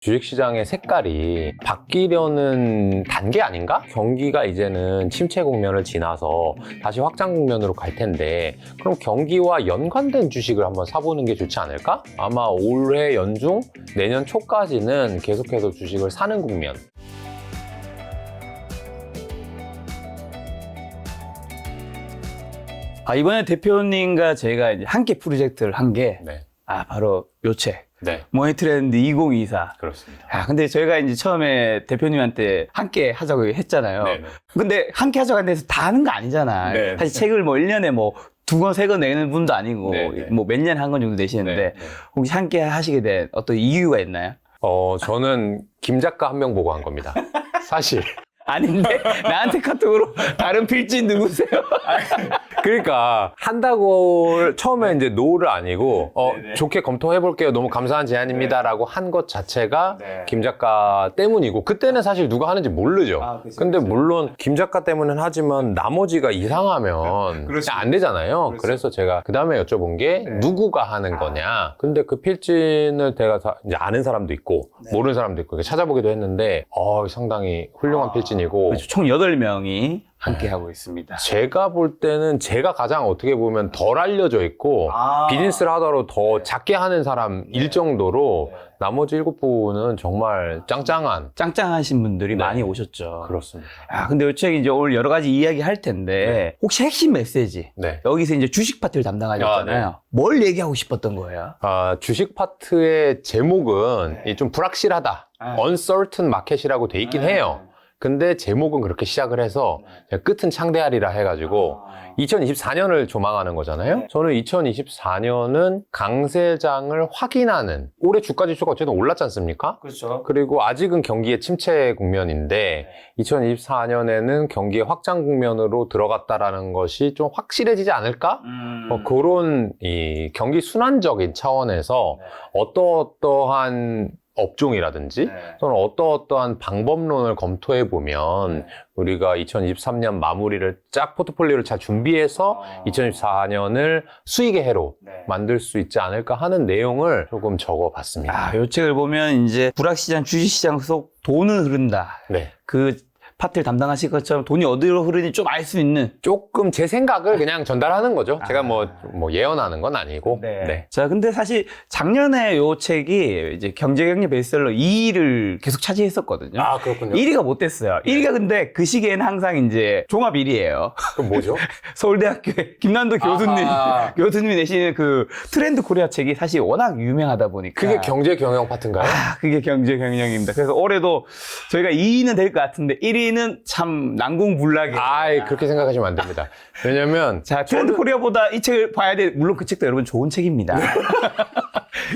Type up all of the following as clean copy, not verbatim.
주식시장의 색깔이 바뀌려는 단계 아닌가? 경기가 이제는 침체 국면을 지나서 다시 확장 국면으로 갈 텐데, 그럼 경기와 연관된 주식을 한번 사보는 게 좋지 않을까? 아마 올해 연중, 내년 초까지는 계속해서 주식을 사는 국면. 이번에 대표님과 제가 이제 함께 프로젝트를 한 게, 네. 바로 요 책. 네. 머니트렌드 2024. 그렇습니다. 근데 저희가 이제 처음에 대표님한테 함께 하자고 했잖아요. 네네. 근데 함께 하자고 했는데 다 하는 거 아니잖아. 네. 사실 책을 뭐 1년에 뭐 2권, 3권 내는 분도 아니고, 네네. 뭐 몇 년에 한 권 정도 내시는데, 네. 혹시 함께 하시게 된 어떤 이유가 있나요? 저는 김 작가 한 명 보고 한 겁니다. 사실. 아닌데? 나한테 카톡으로 다른 필진 누구세요? 그러니까 한다고 처음에 이제 노를 아니고 네네. 좋게 검토해 볼게요. 너무 감사한 제안입니다라고 한 것 자체가 네. 김 작가 때문이고, 그때는 사실 누가 하는지 모르죠. 그치, 근데 그치. 물론 김 작가 때문은 하지만 나머지가 이상하면 그렇죠. 안 되잖아요. 그렇죠. 그래서 제가 그 다음에 여쭤본 게 네. 누구가 하는 거냐. 근데 그 필진을 제가 이제 아는 사람도 있고 네. 모르는 사람도 있고 찾아보기도 했는데 상당히 훌륭한 필진이고, 그렇죠. 총 8명이 함께 하고 있습니다. 제가 볼 때는 제가 가장 어떻게 보면 덜 알려져 있고 비즈니스를 하더라도 더 작게 하는 사람일 정도로 나머지 7분은 정말 짱짱한. 짱짱하신 분들이 네. 많이 오셨죠. 그렇습니다. 근데 이 책이 이제 오늘 여러 가지 이야기 할 텐데, 혹시 핵심 메시지, 네. 여기서 이제 주식 파트를 담당하셨잖아요. 뭘 얘기하고 싶었던 거예요? 주식 파트의 제목은 네. 좀 불확실하다. uncertain market이라고 돼 있긴 해요. 근데 제목은 그렇게 시작을 해서 제가 끝은 창대하리라 해가지고 2024년을 조망하는 거잖아요. 네. 저는 2024년은 강세장을 확인하는, 올해 주가 지수가 어쨌든 올랐지 않습니까? 그렇죠. 그리고 아직은 경기의 침체 국면인데 2024년에는 경기의 확장 국면으로 들어갔다라는 것이 좀 확실해지지 않을까? 그런 이 경기 순환적인 차원에서 어떠한 업종이라든지 또는 어떠한 방법론을 검토해 보면 우리가 2023년 마무리를 쫙 포트폴리오를 잘 준비해서 2024년을 수익의 해로 만들 수 있지 않을까 하는 내용을 조금 적어봤습니다. 이 책을 보면 이제 불확실한 주식시장 속 돈은 흐른다. 네. 그 파트를 담당하실 것처럼 돈이 어디로 흐르는지 좀 알 수 있는. 조금 제 생각을 그냥 전달하는 거죠. 제가 뭐 예언하는 건 아니고. 네. 자, 근데 사실 작년에 요 책이 이제 경제경제 베스트셀러 2위를 계속 차지했었거든요. 그렇군요. 1위가 못 됐어요. 1위가 근데 그 시기에는 항상 이제 종합 1위예요. 그럼 뭐죠? 서울대학교의 김난도 교수님이 내시는 그 트렌드 코리아 책이 사실 워낙 유명하다 보니까. 그게 경제 경영 파트인가요? 그게 경제 경영입니다. 그래서 올해도 저희가 2위는 될 것 같은데 1위는 참 난공불락이에요. 그렇게 생각하시면 안 됩니다. 왜냐면 자, 트렌드 코리아보다 이 책을 봐야 돼. 물론 그 책도 여러분 좋은 책입니다.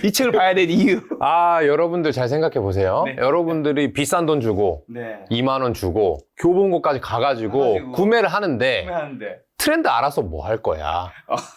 이 책을 봐야 될 이유. 여러분들 잘 생각해 보세요. 네. 여러분들이 비싼 돈 주고 2만 원 주고 교보문고까지 가가지고 구매를 하는데 트렌드 알아서 뭐 할 거야.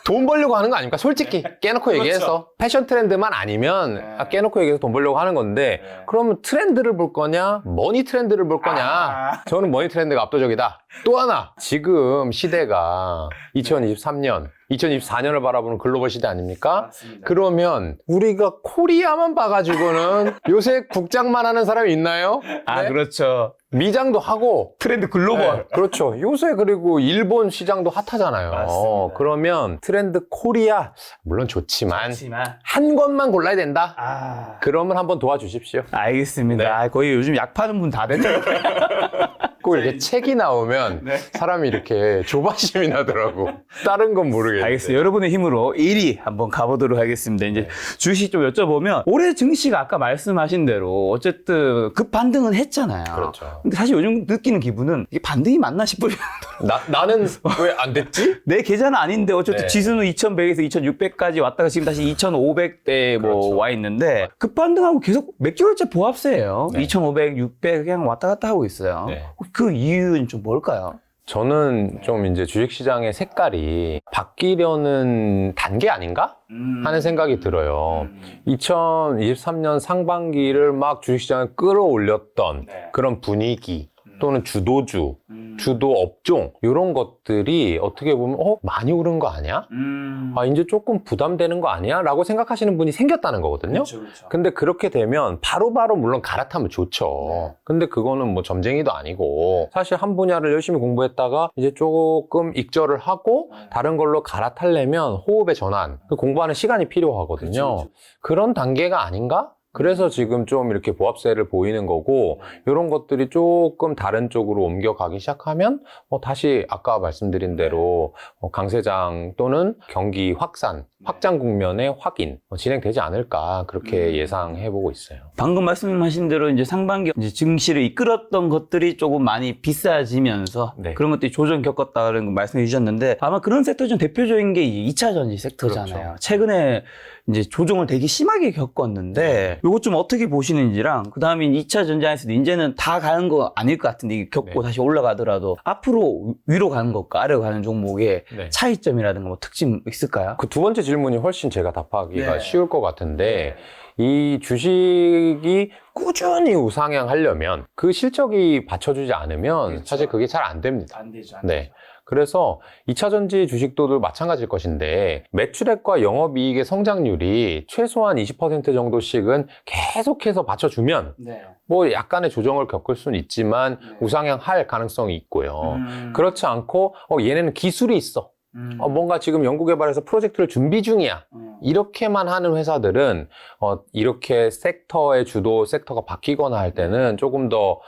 돈 벌려고 하는 거 아닙니까? 솔직히 깨놓고 얘기해서 패션 트렌드만 아니면 깨놓고 얘기해서 돈 벌려고 하는 건데, 그러면 트렌드를 볼 거냐 머니 트렌드를 볼 거냐. 저는 머니 트렌드가 압도적이다. 또 하나, 지금 시대가 2023년 2024년을 바라보는 글로벌 시대 아닙니까? 맞습니다. 그러면 우리가 코리아만 봐가지고는 요새 국장만 하는 사람이 있나요? 네? 그렇죠. 미장도 하고 트렌드 글로벌. 네, 그렇죠. 요새 그리고 일본 시장도 핫하잖아요. 맞습니다. 그러면 트렌드 코리아 물론 좋지만 한 권만 골라야 된다. 그러면 한번 도와주십시오. 알겠습니다. 거의 요즘 약 파는 분 다 됐죠. 꼭 이렇게 책이 나오면 사람이 이렇게 조바심이 나더라고. 다른 건 모르겠는데. 알겠습니다. 여러분의 힘으로 1위 한번 가보도록 하겠습니다. 이제 주식 좀 여쭤보면 올해 증시가 아까 말씀하신 대로 어쨌든 급 반등은 했잖아요. 그렇죠. 근데 사실 요즘 느끼는 기분은 이게 반등이 맞나 싶을 정도로 나는 왜 안 됐지? 내 계좌는 아닌데 어쨌든 지수는 2100에서 2600까지 왔다가 지금 다시 2500대 와 있는데 급 반등하고 계속 몇 개월째 보합세예요. 2500, 600 그냥 왔다 갔다 하고 있어요. 그 이유는 좀 뭘까요? 저는 좀 이제 주식시장의 색깔이 바뀌려는 단계 아닌가? 하는 생각이 들어요. 2023년 상반기를 막 주식시장을 끌어올렸던 그런 분위기 또는 주도주 주도 업종 이런 것들이 어떻게 보면 많이 오른 거 아니야? 이제 조금 부담되는 거 아니야? 라고 생각하시는 분이 생겼다는 거거든요. 그렇죠. 근데 그렇게 되면 바로바로 물론 갈아타면 좋죠. 근데 그거는 뭐 점쟁이도 아니고 사실 한 분야를 열심히 공부했다가 이제 조금 익절을 하고 다른 걸로 갈아타려면 호흡의 전환, 공부하는 시간이 필요하거든요. 그런 단계가 아닌가? 그래서 지금 좀 이렇게 보합세를 보이는 거고, 이런 것들이 조금 다른 쪽으로 옮겨가기 시작하면 다시 아까 말씀드린 대로 강세장 또는 경기 확장 국면의 확인 진행되지 않을까 그렇게 예상해보고 있어요. 방금 말씀하신 대로 이제 상반기 이제 증시를 이끌었던 것들이 조금 많이 비싸지면서 네. 그런 것들이 조정 겪었다는 거 말씀해 주셨는데, 아마 그런 섹터 중 대표적인 게 이 2차 전지 섹터잖아요. 그렇죠. 최근에 이제 조정을 되게 심하게 겪었는데, 요것 좀 어떻게 보시는지랑, 그 다음에 2차 전지에서도 이제는 다 가는 거 아닐 것 같은데, 이게 겪고 다시 올라가더라도 앞으로 위로 가는 것과 아래로 가는 종목의 차이점이라든가 뭐 특징 있을까요? 그 두 번째 질문이 훨씬 제가 답하기가 네. 쉬울 것 같은데, 이 주식이 꾸준히 우상향하려면 그 실적이 받쳐주지 않으면 사실 그게 잘 안 됩니다. 안 되죠. 네. 그래서 2차 전지 주식도 마찬가지일 것인데, 매출액과 영업이익의 성장률이 최소한 20% 정도씩은 계속해서 받쳐주면 뭐 약간의 조정을 겪을 수는 있지만 우상향할 가능성이 있고요. 그렇지 않고 얘네는 기술이 있어. 뭔가 지금 연구개발해서 프로젝트를 준비 중이야. 이렇게만 하는 회사들은 이렇게 섹터의 주도 섹터가 바뀌거나 할 때는 조금 더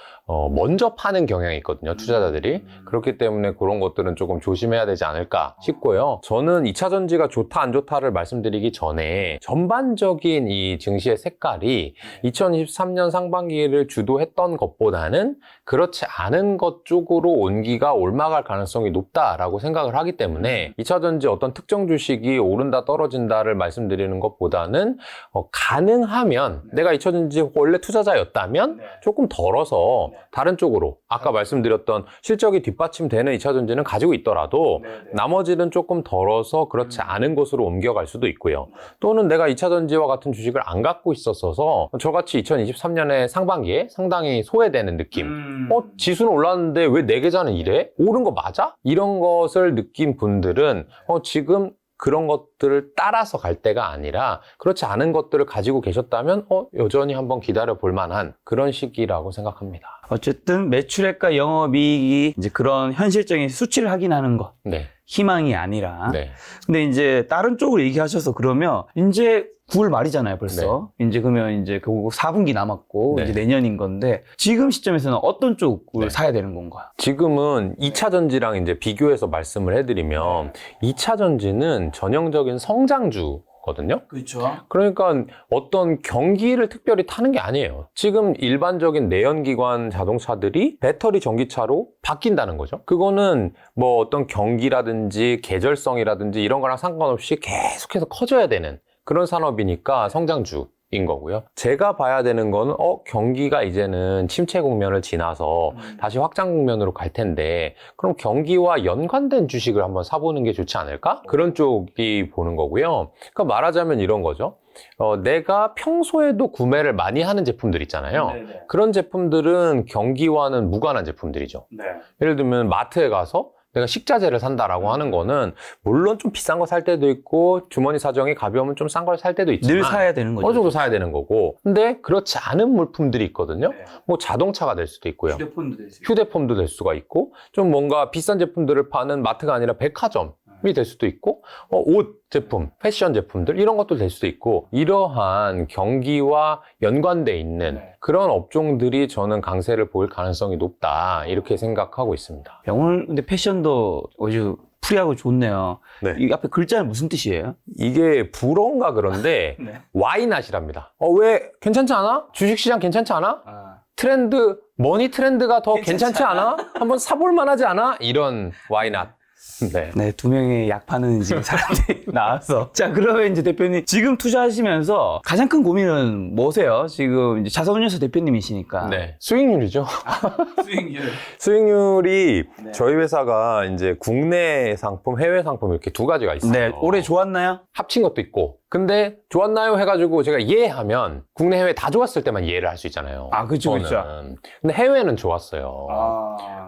먼저 파는 경향이 있거든요, 투자자들이. 그렇기 때문에 그런 것들은 조금 조심해야 되지 않을까 싶고요. 저는 2차 전지가 좋다 안 좋다를 말씀드리기 전에 전반적인 이 증시의 색깔이 2023년 상반기를 주도했던 것보다는 그렇지 않은 것 쪽으로 온기가 올라갈 가능성이 높다라고 생각을 하기 때문에 2차 전지 어떤 특정 주식이 오른다 떨어진다를 말씀드리는 것보다는 가능하면 내가 2차 전지 원래 투자자였다면 조금 덜어서 다른 쪽으로 아까 말씀드렸던 실적이 뒷받침되는 2차 전지는 가지고 있더라도 나머지는 조금 덜어서 그렇지 않은 곳으로 옮겨갈 수도 있고요. 또는 내가 2차 전지와 같은 주식을 안 갖고 있었어서 저같이 2023년의 상반기에 상당히 소외되는 느낌. 지수는 올랐는데 왜 내 계좌는 이래? 오른 거 맞아? 이런 것을 느낀 분들은 지금 그런 것들을 따라서 갈 때가 아니라 그렇지 않은 것들을 가지고 계셨다면 여전히 한번 기다려 볼 만한 그런 시기라고 생각합니다. 어쨌든 매출액과 영업이익이 이제 그런 현실적인 수치를 확인하는 것. 네. 희망이 아니라. 네. 근데 이제 다른 쪽으로 얘기하셔서 그러면 이제 9월 말이잖아요, 벌써. 이제 그러면 이제 결국 4분기 남았고 네. 이제 내년인 건데, 지금 시점에서는 어떤 쪽을 네. 사야 되는 건가요? 지금은 2차 전지랑 이제 비교해서 말씀을 해드리면 2차 전지는 전형적인 성장주거든요. 그렇죠. 그러니까 어떤 경기를 특별히 타는 게 아니에요. 지금 일반적인 내연기관 자동차들이 배터리 전기차로 바뀐다는 거죠. 그거는 뭐 어떤 경기라든지 계절성이라든지 이런 거랑 상관없이 계속해서 커져야 되는 그런 산업이니까 성장주인 거고요. 제가 봐야 되는 거는 경기가 이제는 침체 국면을 지나서 다시 확장 국면으로 갈 텐데, 그럼 경기와 연관된 주식을 한번 사보는 게 좋지 않을까? 그런 쪽이 보는 거고요. 그러니까 말하자면 이런 거죠. 내가 평소에도 구매를 많이 하는 제품들 있잖아요. 네네. 그런 제품들은 경기와는 무관한 제품들이죠. 네. 예를 들면 마트에 가서 내가 식자재를 산다라고 하는 거는 물론 좀 비싼 거 살 때도 있고 주머니 사정이 가벼우면 좀 싼 걸 살 때도 있지만 늘 사야 되는 거죠. 어느 정도 사야 되는 거고, 근데 그렇지 않은 물품들이 있거든요. 네. 뭐 자동차가 될 수도 있고요. 휴대폰도 되지. 휴대폰도 될 수가 있고, 좀 뭔가 비싼 제품들을 파는 마트가 아니라 백화점이 될 수도 있고, 옷 제품, 패션 제품들 이런 것도 될 수도 있고, 이러한 경기와 연관돼 있는 그런 업종들이 저는 강세를 보일 가능성이 높다 이렇게 생각하고 있습니다. 오늘 근데 패션도 아주 프리하고 좋네요. 네. 이 앞에 글자는 무슨 뜻이에요? 이게 불어인가 그런데 와이낫이랍니다. 왜 괜찮지 않아? 주식시장 괜찮지 않아? 트렌드, 머니 트렌드가 더 괜찮지 않아? 한번 사볼 만하지 않아? 이런 와이낫. 네. 네, 2명의 약 파는 지금 사람들이 나와서. 자, 그러면 이제 대표님, 지금 투자하시면서 가장 큰 고민은 뭐세요? 지금 이제 자산운용사 대표님이시니까. 네. 수익률이죠. 수익률. 수익률이 저희 회사가 이제 국내 상품, 해외 상품 이렇게 두 가지가 있어요. 네, 올해 좋았나요? 합친 것도 있고 근데 좋았나요? 해가지고 제가 하면 국내 해외 다 좋았을 때만 이해를 할 수 있잖아요. 아, 그쵸, 그쵸. 저는. 근데 해외는 좋았어요.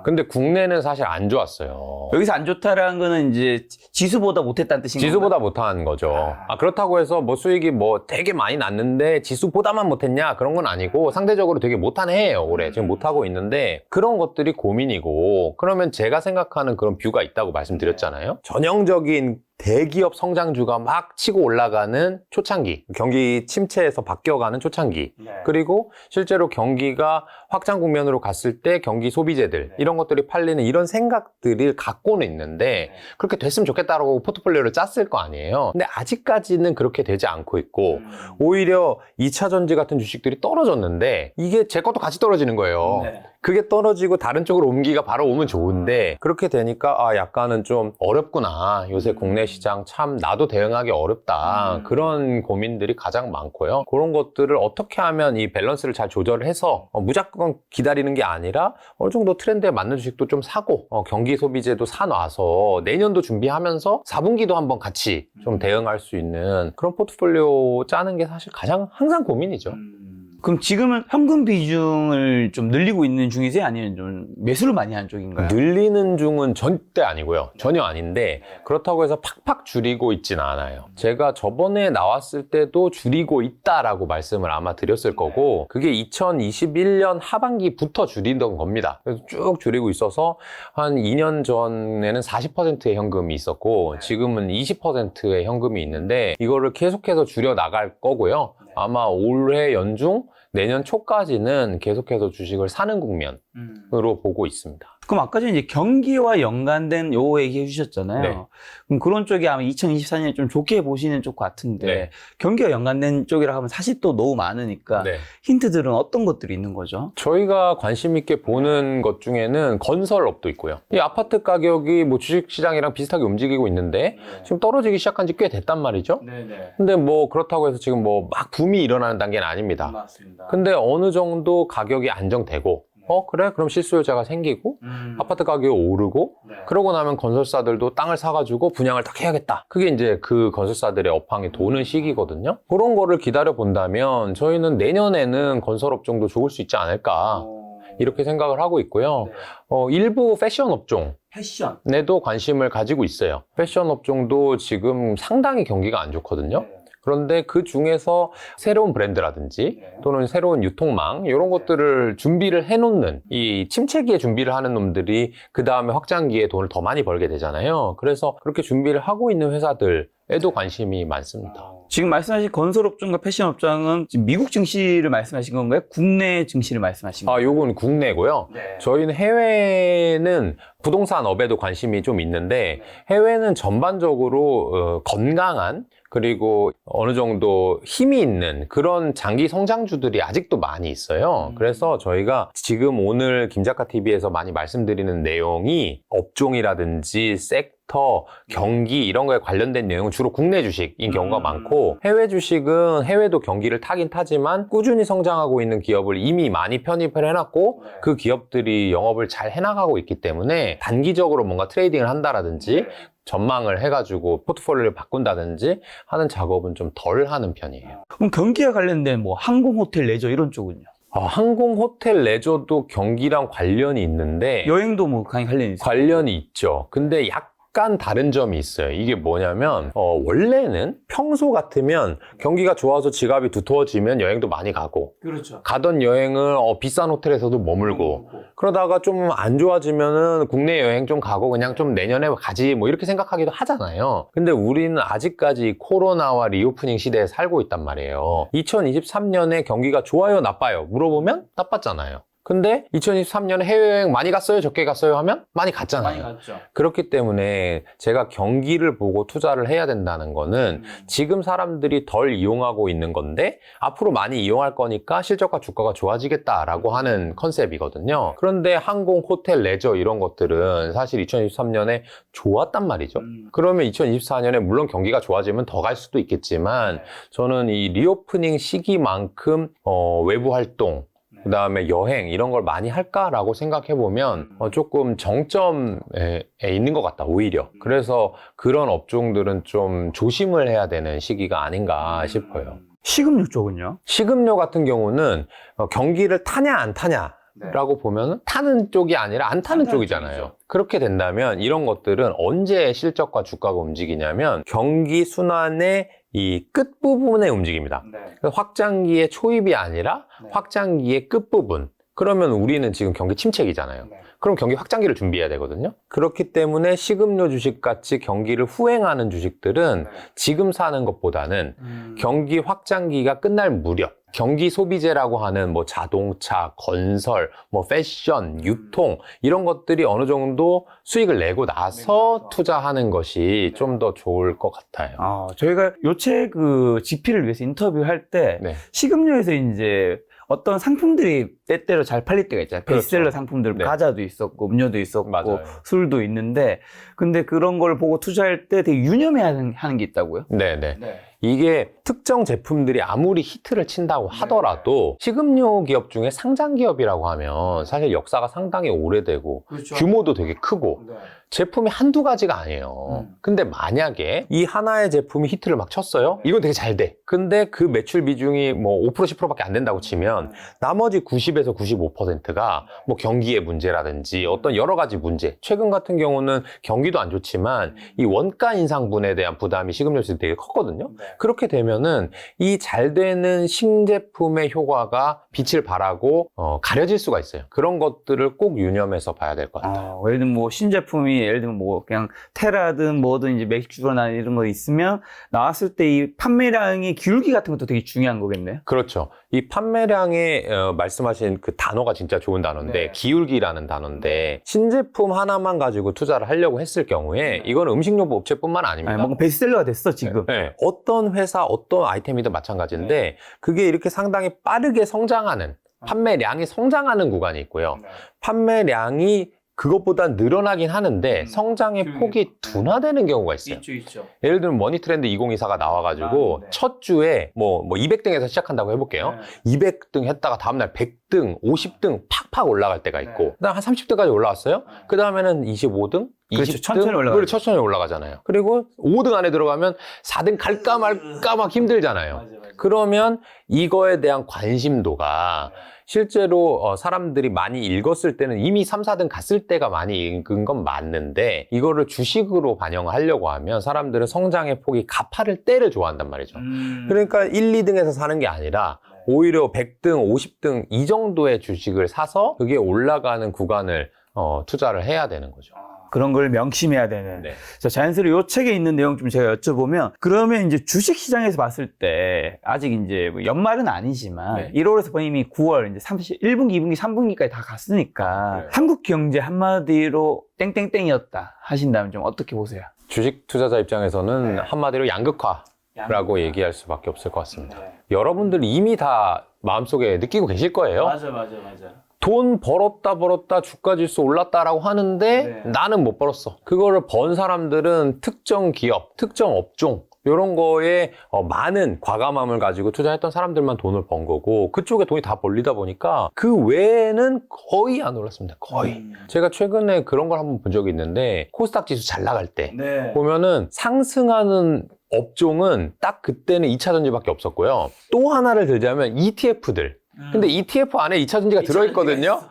근데 국내는 사실 안 좋았어요. 여기서 안 좋다라는 거는 이제 지수보다 못했다는 뜻인가요? 지수보다 못한 거죠. 그렇다고 해서 뭐 수익이 뭐 되게 많이 났는데 지수보다만 못했냐? 그런 건 아니고 상대적으로 되게 못한 해예요, 올해. 지금 못하고 있는데 그런 것들이 고민이고, 그러면 제가 생각하는 그런 뷰가 있다고 말씀드렸잖아요. 전형적인 대기업 성장주가 막 치고 올라가는 초창기, 경기 침체에서 바뀌어가는 초창기, 그리고 실제로 경기가 확장 국면으로 갔을 때 경기 소비재들, 이런 것들이 팔리는 이런 생각들을 갖고는 있는데 그렇게 됐으면 좋겠다라고 포트폴리오를 짰을 거 아니에요. 근데 아직까지는 그렇게 되지 않고 있고 오히려 2차 전지 같은 주식들이 떨어졌는데 이게 제 것도 같이 떨어지는 거예요. 그게 떨어지고 다른 쪽으로 옮기가 바로 오면 좋은데 그렇게 되니까 약간은 좀 어렵구나. 요새 국내 시장 참 나도 대응하기 어렵다. 그런 고민들이 가장 많고요. 그런 것들을 어떻게 하면 이 밸런스를 잘 조절해서 무조건 기다리는 게 아니라 어느 정도 트렌드에 맞는 주식도 좀 사고 경기 소비재도 사놔서 내년도 준비하면서 4분기도 한번 같이 좀 대응할 수 있는 그런 포트폴리오 짜는 게 사실 가장 항상 고민이죠. 그럼 지금은 현금 비중을 좀 늘리고 있는 중이세요? 아니면 좀 매수를 많이 하는 쪽인가요? 늘리는 중은 절대 아니고요. 전혀 아닌데 그렇다고 해서 팍팍 줄이고 있지는 않아요. 제가 저번에 나왔을 때도 줄이고 있다라고 말씀을 아마 드렸을 거고 그게 2021년 하반기부터 줄이던 겁니다. 그래서 쭉 줄이고 있어서 한 2년 전에는 40%의 현금이 있었고 지금은 20%의 현금이 있는데 이거를 계속해서 줄여 나갈 거고요. 아마 올해 연중 내년 초까지는 계속해서 주식을 사는 국면으로 보고 있습니다. 그럼 아까 전에 이제 경기와 연관된 요 얘기 해주셨잖아요. 네. 그럼 그런 쪽이 아마 2024년에 좀 좋게 보시는 쪽 같은데 네. 경기와 연관된 쪽이라 하면 사실 또 너무 많으니까 네. 힌트들은 어떤 것들이 있는 거죠? 저희가 관심 있게 보는 것 중에는 건설업도 있고요. 이 아파트 가격이 뭐 주식시장이랑 비슷하게 움직이고 있는데 지금 떨어지기 시작한 지 꽤 됐단 말이죠. 근데 뭐 그렇다고 해서 지금 뭐 막 붐이 일어나는 단계는 아닙니다. 맞습니다. 근데 어느 정도 가격이 안정되고 그래? 그럼 실수요자가 생기고 아파트 가격이 오르고 그러고 나면 건설사들도 땅을 사가지고 분양을 딱 해야겠다. 그게 이제 그 건설사들의 업황이 도는 시기거든요. 그런 거를 기다려 본다면 저희는 내년에는 건설업 정도 죽을 수 있지 않을까 이렇게 생각을 하고 있고요. 일부 패션 업종 패션. 에도 관심을 가지고 있어요. 패션 업종도 지금 상당히 경기가 안 좋거든요. 그런데 그 중에서 새로운 브랜드라든지 또는 새로운 유통망 이런 것들을 준비를 해놓는 이 침체기에 준비를 하는 놈들이 그 다음에 확장기에 돈을 더 많이 벌게 되잖아요. 그래서 그렇게 준비를 하고 있는 회사들에도 관심이 많습니다. 지금 말씀하신 건설업종과 패션업종은 지금 미국 증시를 말씀하신 건가요? 국내 증시를 말씀하신 건가요? 요건 국내고요. 저희는 해외는 부동산업에도 관심이 좀 있는데 해외는 전반적으로 건강한 그리고 어느 정도 힘이 있는 그런 장기 성장주들이 아직도 많이 있어요. 그래서 저희가 지금 오늘 김작가 TV에서 많이 말씀드리는 내용이 업종이라든지 섹터, 경기 이런 거에 관련된 내용은 주로 국내 주식인 경우가 많고 해외 주식은 해외도 경기를 타긴 타지만 꾸준히 성장하고 있는 기업을 이미 많이 편입을 해놨고 그 기업들이 영업을 잘 해나가고 있기 때문에 단기적으로 뭔가 트레이딩을 한다라든지 전망을 해가지고 포트폴리오를 바꾼다든지 하는 작업은 좀 덜 하는 편이에요. 그럼 경기와 관련된 뭐 항공, 호텔, 레저 이런 쪽은요? 항공, 호텔, 레저도 경기랑 관련이 있는데 여행도 뭐 관련이 있어요? 관련이 있죠. 근데 약간 다른 점이 있어요. 이게 뭐냐면 원래는 평소 같으면 경기가 좋아서 지갑이 두터워지면 여행도 많이 가고 그렇죠. 가던 여행을 비싼 호텔에서도 머물고 그러다가 좀 안 좋아지면은 국내 여행 좀 가고 그냥 좀 내년에 가지 뭐 이렇게 생각하기도 하잖아요. 근데 우리는 아직까지 코로나와 리오프닝 시대에 살고 있단 말이에요. 2023년에 경기가 좋아요, 나빠요? 물어보면 나빴잖아요. 근데 2023년에 해외여행 많이 갔어요? 적게 갔어요? 하면 많이 갔잖아요. 많이 갔죠. 그렇기 때문에 제가 경기를 보고 투자를 해야 된다는 거는 지금 사람들이 덜 이용하고 있는 건데 앞으로 많이 이용할 거니까 실적과 주가가 좋아지겠다라고 하는 컨셉이거든요. 그런데 항공, 호텔, 레저 이런 것들은 사실 2023년에 좋았단 말이죠. 그러면 2024년에 물론 경기가 좋아지면 더 갈 수도 있겠지만 저는 이 리오프닝 시기만큼 외부 활동 그다음에 여행 이런 걸 많이 할까라고 생각해 보면 조금 정점에 있는 것 같다 오히려. 그래서 그런 업종들은 좀 조심을 해야 되는 시기가 아닌가 싶어요. 식음료 쪽은요? 식음료 같은 경우는 경기를 타냐 안 타냐 라고 보면 타는 쪽이 아니라 안 타는 쪽이잖아요. 쪽이죠. 그렇게 된다면 이런 것들은 언제 실적과 주가가 움직이냐면 경기 순환의 이 끝부분에 움직입니다. 그래서 확장기의 초입이 아니라 확장기의 끝부분. 그러면 우리는 지금 경기 침체기잖아요. 그럼 경기 확장기를 준비해야 되거든요. 그렇기 때문에 식음료 주식같이 경기를 후행하는 주식들은 지금 사는 것보다는 경기 확장기가 끝날 무렵 경기 소비재라고 하는 뭐 자동차, 건설, 뭐 패션, 유통 이런 것들이 어느 정도 수익을 내고 나서 투자하는 것이 좀 더 좋을 것 같아요. 저희가 요체 그 GP를 위해서 인터뷰할 때 식음료에서 이제 어떤 상품들이 때때로 잘 팔릴 때가 있잖아요. 베스트셀러 그렇죠. 상품들, 과자도 있었고, 음료도 있었고, 맞아요. 술도 있는데, 근데 그런 걸 보고 투자할 때 되게 유념해야 하는 게 있다고요? 네네. 이게 특정 제품들이 아무리 히트를 친다고 하더라도 식음료 기업 중에 상장 기업이라고 하면 사실 역사가 상당히 오래되고 규모도 되게 크고 제품이 한두 가지가 아니에요. 근데 만약에 이 하나의 제품이 히트를 막 쳤어요? 이건 되게 잘 돼. 근데 그 매출 비중이 뭐 5% 10%밖에 안 된다고 치면 나머지 90에서 95%가 뭐 경기의 문제라든지 어떤 여러 가지 문제. 최근 같은 경우는 경기도 안 좋지만 이 원가 인상분에 대한 부담이 식음료에서 되게 컸거든요. 그렇게 되면은 이 잘 되는 신제품의 효과가 빛을 발하고 가려질 수가 있어요. 그런 것들을 꼭 유념해서 봐야 될 것 같아요. 예를 들면 뭐 신제품이 예를 들면 뭐 그냥 테라든 뭐든 이제 맥주나 이런 거 있으면 나왔을 때 이 판매량의 기울기 같은 것도 되게 중요한 거겠네요. 그렇죠. 이 판매량에 말씀하신 그 단어가 진짜 좋은 단어인데 기울기라는 단어인데 신제품 하나만 가지고 투자를 하려고 했을 경우에 이건 음식료부 업체뿐만 아닙니다. 뭔가 베스트셀러가 됐어 지금. 어떤 회사 어떤 아이템이든 마찬가지인데 그게 이렇게 상당히 빠르게 성장하는 판매량이 성장하는 구간이 있고요. 판매량이 그것보다 늘어나긴 하는데 성장의 폭이 둔화되는 경우가 있어요. 있죠. 예를 들면 머니트렌드 2024가 나와가지고 첫 주에 뭐 200등에서 시작한다고 해볼게요. 200등 했다가 다음날 100등, 50등 팍팍 올라갈 때가 있고 그다음 한 30등까지 올라왔어요. 그 다음에는 25등, 20등 천천히 올라가죠. 천천히 올라가잖아요. 그리고 5등 안에 들어가면 4등 갈까 말까 막 힘들잖아요. 그러면 이거에 대한 관심도가 실제로 사람들이 많이 읽었을 때는 이미 3, 4등 갔을 때가 많이 읽은 건 맞는데 이거를 주식으로 반영하려고 하면 사람들은 성장의 폭이 가파를 때를 좋아한단 말이죠. 그러니까 1, 2등에서 사는 게 아니라 오히려 100등, 50등 이 정도의 주식을 사서 그게 올라가는 구간을 투자를 해야 되는 거죠. 그런 걸 명심해야 되는. 자, 자연스레 요 책에 있는 내용 좀 제가 여쭤보면, 그러면 이제 주식 시장에서 봤을 때, 아직 이제 뭐 연말은 아니지만, 1월에서 보니 이미 9월, 이제 1분기, 2분기, 3분기까지 다 갔으니까, 한국 경제 한마디로 땡땡땡이었다 하신다면 좀 어떻게 보세요? 주식 투자자 입장에서는 한마디로 양극화라고 얘기할 수밖에 없을 것 같습니다. 여러분들 이미 다 마음속에 느끼고 계실 거예요. 맞아. 돈 벌었다 주가지수 올랐다라고 하는데 나는 못 벌었어. 그거를 번 사람들은 특정 기업, 특정 업종 이런 거에 많은 과감함을 가지고 투자했던 사람들만 돈을 번 거고 그쪽에 돈이 다 벌리다 보니까 그 외에는 거의 안 올랐습니다. 거의. 제가 최근에 그런 걸 한번 본 적이 있는데 코스닥 지수 잘 나갈 때 보면은 상승하는 업종은 딱 그때는 2차전지밖에 없었고요. 또 하나를 들자면 ETF들. 근데 ETF 안에 2차전지가 들어있거든요.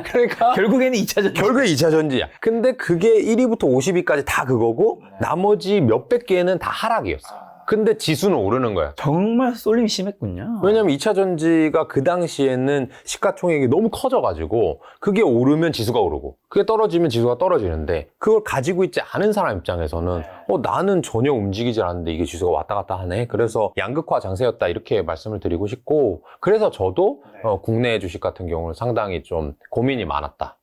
그러니까 결국에는 2차전지. 결국에 2차전지야. 근데 그게 1위부터 50위까지 다 그거고 나머지 몇백 개는 다 하락이었어. 근데 지수는 오르는 거야. 정말 쏠림이 심했군요. 왜냐면 2차전지가 그 당시에는 시가총액이 너무 커져가지고 그게 오르면 지수가 오르고 그게 떨어지면 지수가 떨어지는데 그걸 가지고 있지 않은 사람 입장에서는 나는 전혀 움직이지 않았는데 이게 지수가 왔다 갔다 하네. 그래서 양극화 장세였다 이렇게 말씀을 드리고 싶고 그래서 저도 국내 주식 같은 경우는 상당히 좀 고민이 많았다.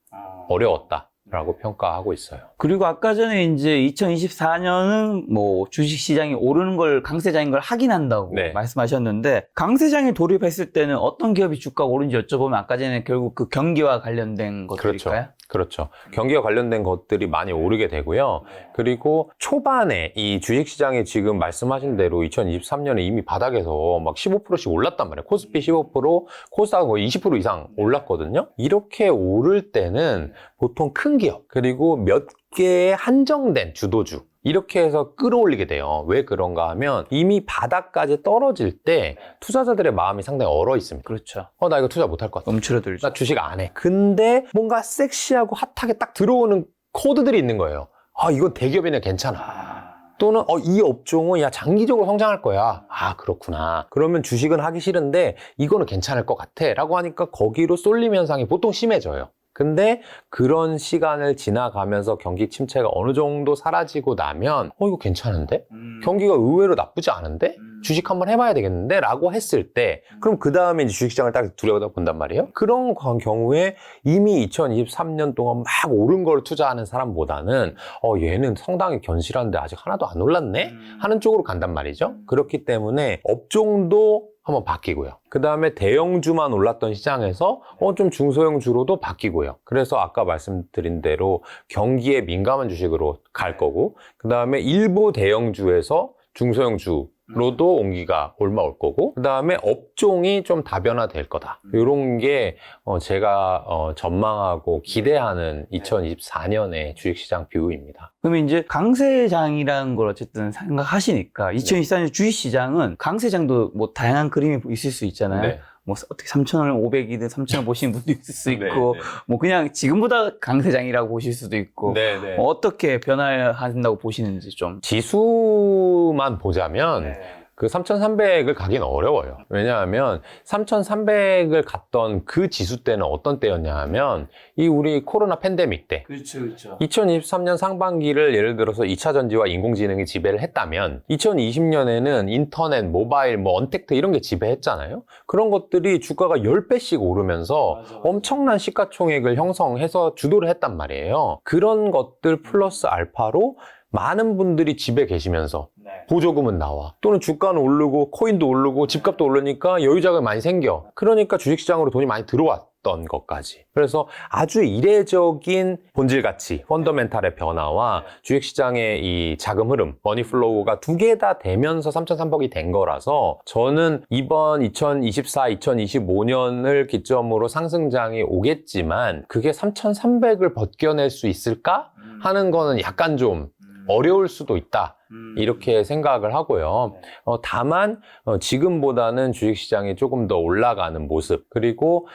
어려웠다. 라고 평가하고 있어요. 그리고 아까 전에 이제 2024년은 뭐 주식시장이 오르는 걸 강세장인 걸 확인한다고 말씀하셨는데 강세장에 돌입했을 때는 어떤 기업이 주가가 오른지 여쭤보면 아까 전에 결국 그 경기와 관련된 것들일까요? 그렇죠. 경기와 관련된 것들이 많이 오르게 되고요. 그리고 초반에 이 주식시장이 지금 말씀하신 대로 2023년에 이미 바닥에서 막 15%씩 올랐단 말이에요. 코스피 15%, 코스닥 거의 20% 이상 올랐거든요. 이렇게 오를 때는 보통 큰 기업, 그리고 몇 개의 한정된 주도주, 이렇게 해서 끌어올리게 돼요. 왜 그런가 하면 이미 바닥까지 떨어질 때 투자자들의 마음이 상당히 얼어 있습니다. 그렇죠. 나 이거 투자 못할 것 같아. 움츠러들죠. 나 주식 안 해. 근데 뭔가 섹시하고 핫하게 딱 들어오는 코드들이 있는 거예요. 이건 대기업이네, 괜찮아. 또는 이 업종은 야 장기적으로 성장할 거야. 그렇구나. 그러면 주식은 하기 싫은데 이거는 괜찮을 것 같아 라고 하니까 거기로 쏠림 현상이 보통 심해져요. 근데 그런 시간을 지나가면서 경기 침체가 어느 정도 사라지고 나면 이거 괜찮은데? 경기가 의외로 나쁘지 않은데? 주식 한번 해봐야 되겠는데? 라고 했을 때 그럼 그 다음에 주식시장을 딱 들여다본단 말이에요. 그런 경우에 이미 2023년 동안 막 오른 걸 투자하는 사람보다는 얘는 상당히 견실한데 아직 하나도 안 올랐네? 하는 쪽으로 간단 말이죠. 그렇기 때문에 업종도 한번 바뀌고요. 그 다음에 대형주만 올랐던 시장에서 좀 중소형주로도 바뀌고요. 그래서 아까 말씀드린 대로 경기에 민감한 주식으로 갈 거고, 그 다음에 일부 대형주에서 중소형주로도 옹기가 올 거고, 그 다음에 업종이 좀 다변화될 거다. 이런 게 제가 전망하고 기대하는 2024년의 주식시장 뷰입니다. 그러면 이제 강세장이라는 걸 어쨌든 생각하시니까 2024년 주식시장은 강세장도 뭐 다양한 그림이 있을 수 있잖아요. 네. 뭐 어떻게 3,500이든 3,000원 보시는 분도 있을 수 있고 네. 뭐 그냥 지금보다 강세장이라고 보실 수도 있고 네. 어떻게 변화한다고 보시는지 좀. 지수만 보자면 그 3,300을 가긴 어려워요. 왜냐하면 3,300을 갔던 그 지수 때는 어떤 때였냐 하면 이 우리 코로나 팬데믹 때 그렇죠. 2023년 상반기를 예를 들어서 2차 전지와 인공지능이 지배를 했다면 2020년에는 인터넷, 모바일, 언택트 이런 게 지배했잖아요. 그런 것들이 주가가 10배씩 오르면서 엄청난 시가총액을 형성해서 주도를 했단 말이에요. 그런 것들 플러스 알파로 많은 분들이 집에 계시면서 보조금은 나와. 또는 주가는 오르고 코인도 오르고 집값도 오르니까 여유자금이 많이 생겨. 그러니까 주식시장으로 돈이 많이 들어왔던 것까지. 그래서 아주 이례적인 본질 가치, 펀더멘탈의 변화와 주식시장의 이 자금 흐름, 머니플로우가 두 개 다 되면서 3,300이 된 거라서 저는 이번 2024, 2025년을 기점으로 상승장이 오겠지만 그게 3,300을 벗겨낼 수 있을까? 하는 거는 약간 좀 어려울 수도 있다. 이렇게 생각을 하고요. 다만 지금보다는 주식시장이 조금 더 올라가는 모습, 그리고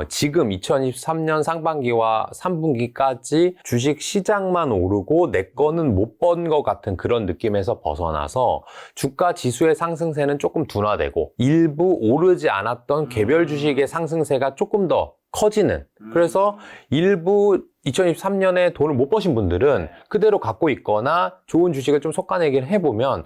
지금 2023년 상반기와 3분기까지 주식시장만 오르고 내 거는 못 번 것 같은 그런 느낌에서 벗어나서 주가 지수의 상승세는 조금 둔화되고 일부 오르지 않았던 개별 주식의 상승세가 조금 더 커지는, 그래서 일부 2023년에 돈을 못 버신 분들은 그대로 갖고 있거나 좋은 주식을 좀 솎아내기를 해보면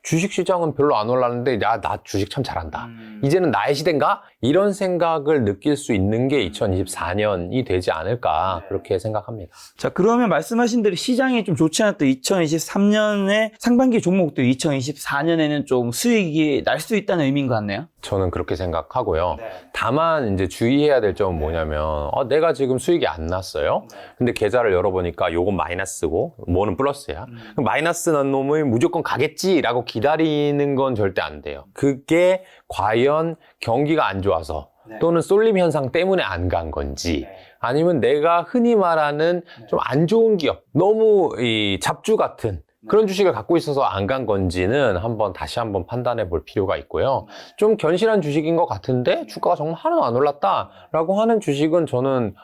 주식시장은 별로 안 올랐는데 나 주식 참 잘한다. 이제는 나의 시대인가? 이런 생각을 느낄 수 있는 게 2024년이 되지 않을까 그렇게 생각합니다. 자, 그러면 말씀하신 대로 시장이 좀 좋지 않았던 2023년에 상반기 종목들이 2024년에는 좀 수익이 날 수 있다는 의미인 것 같네요. 저는 그렇게 생각하고요. 다만 이제 주의해야 될 점은 뭐냐면 내가 지금 수익이 안 났어요. 근데 계좌를 열어보니까 요건 마이너스고 뭐는 플러스야. 그럼 마이너스 난 놈을 무조건 가겠지라고 기다리는 건 절대 안 돼요. 그게 과연 경기가 안 좋아서 또는 쏠림 현상 때문에 안 간 건지 아니면 내가 흔히 말하는 좀 안 좋은 기업, 너무 이 잡주 같은 그런 주식을 갖고 있어서 안 간 건지는 다시 한번 판단해 볼 필요가 있고요. 좀 견실한 주식인 것 같은데 주가가 정말 하나도 안 올랐다라고 하는 주식은 저는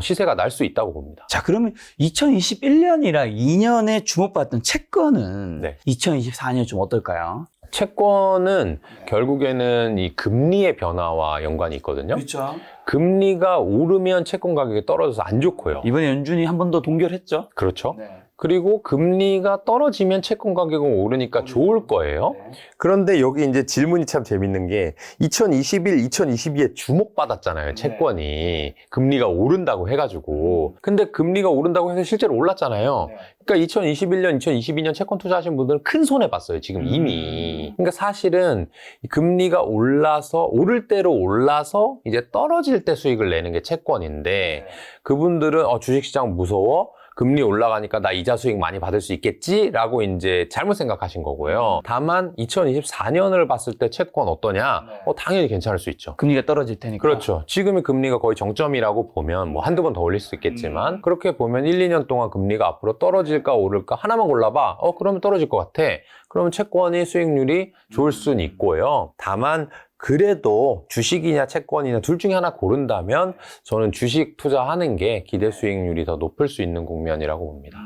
시세가 날 수 있다고 봅니다. 자, 그러면 2021년이랑 2년에 주목받던 채권은 2024년 좀 어떨까요? 채권은 결국에는 이 금리의 변화와 연관이 있거든요. 그렇죠. 금리가 오르면 채권 가격이 떨어져서 안 좋고요. 이번에 연준이 한 번 더 동결했죠. 그렇죠. 그리고 금리가 떨어지면 채권 가격은 오르니까 좋을 거예요. 그런데 여기 이제 질문이 참 재밌는 게 2021, 2022에 주목받았잖아요. 채권이. 금리가 오른다고 해가지고. 근데 금리가 오른다고 해서 실제로 올랐잖아요. 그러니까 2021년, 2022년 채권 투자하신 분들은 큰 손해 봤어요. 지금 이미. 그러니까 사실은 금리가 올라서 오를 대로 올라서 이제 떨어지는 떨어질 때 수익을 내는 게 채권인데 그분들은 주식시장 무서워? 금리 올라가니까 나 이자 수익 많이 받을 수 있겠지라고 이제 잘못 생각하신 거고요. 다만 2024년을 봤을 때 채권 어떠냐? 당연히 괜찮을 수 있죠. 금리가 떨어질 테니까. 그렇죠. 지금의 금리가 거의 정점이라고 보면 뭐 한두 번 더 올릴 수 있겠지만 그렇게 보면 1, 2년 동안 금리가 앞으로 떨어질까 오를까 하나만 골라봐. 그러면 떨어질 것 같아. 그러면 채권이 수익률이 좋을 수는 있고요. 다만 그래도 주식이냐 채권이냐 둘 중에 하나 고른다면 저는 주식 투자하는 게 기대 수익률이 더 높을 수 있는 국면이라고 봅니다.